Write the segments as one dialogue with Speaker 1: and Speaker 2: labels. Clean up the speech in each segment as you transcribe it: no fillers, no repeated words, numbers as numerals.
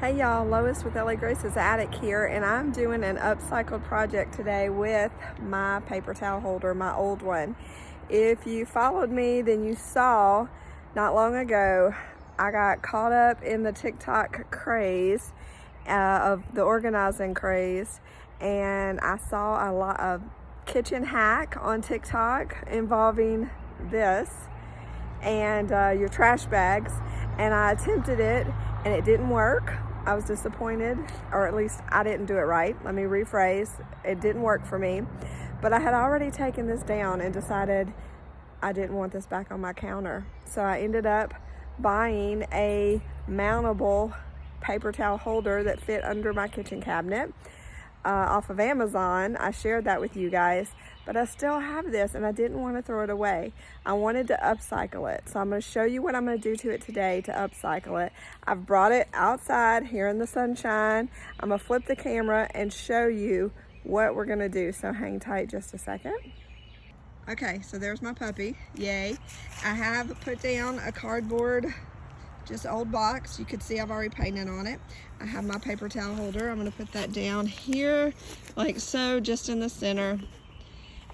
Speaker 1: Hey y'all, Lois with LA Grace's Attic here, and I'm doing an upcycled project today with my paper towel holder, my old one. If you followed me, then you saw not long ago I got caught up in the TikTok craze, of the organizing craze, and I saw a lot of kitchen hack on TikTok involving this and your trash bags, and I attempted it and it didn't work. I was disappointed, or at least I didn't do it right. Let me rephrase. It didn't work for me, but I had already taken this down and decided I didn't want this back on my counter. So I ended up buying a mountable paper towel holder that fit under my kitchen cabinet off of Amazon. I shared that with you guys, but I still have this and I didn't want to throw it away. I wanted to upcycle it. So I'm going to show you what I'm going to do to it today to upcycle it. I've brought it outside here in the sunshine. I'm going to flip the camera and show you what we're going to do. So hang tight just a second. Okay, so there's my puppy. Yay. I have put down a cardboard, just old box. You can see I've already painted on it. I have my paper towel holder. I'm going to put that down here like so, just in the center.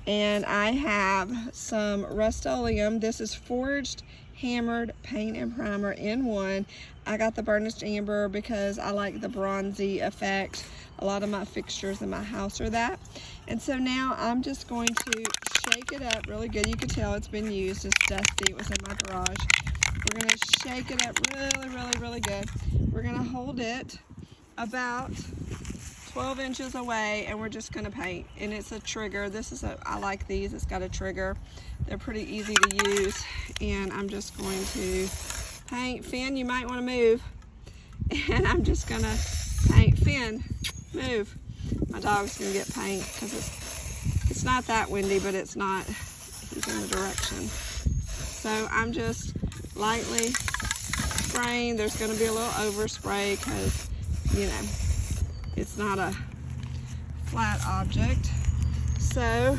Speaker 1: And I have some Rust-Oleum. This is forged hammered paint and primer in one. I got the burnished amber because I like the bronzy effect. A lot of my fixtures in my house are that. And so now I'm just going to shake it up really good. You can tell it's been used. It's dusty. It was in my garage. We're going to shake it up really good. We're going to hold it about 12 inches away, and we're just going to paint. And it's a trigger. I like these. It's got a trigger. They're pretty easy to use. And I'm just going to paint. Finn, you might want to move. And I'm just going to paint. Finn, move. My dog's going to get paint because it's not that windy, but it's not. He's in the direction. So I'm just lightly spraying. There's going to be a little overspray because, you know, it's not a flat object. So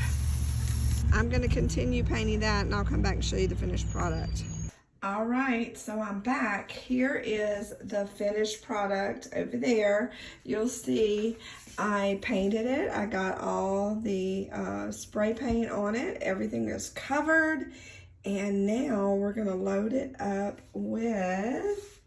Speaker 1: I'm going to continue painting that, and I'll come back and show you the finished product. All right, so I'm back. Here is the finished product over there. You'll see I painted it. I got all the spray paint on it. Everything is covered. And now we're gonna load it up with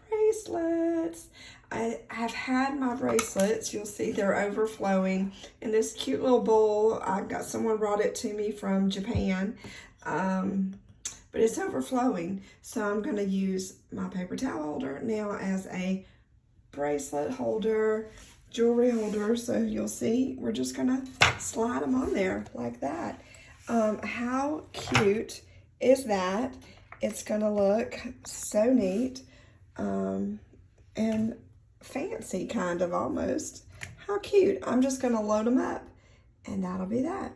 Speaker 1: bracelets. I have had my bracelets. You'll see they're overflowing in this cute little bowl. Someone brought it to me from Japan, but it's overflowing. So I'm gonna use my paper towel holder now as a bracelet holder, jewelry holder. So you'll see we're just gonna slide them on there like that. How cute is that? It's gonna look so neat and fancy, kind of, almost. How cute. I'm just gonna load them up, and that'll be that.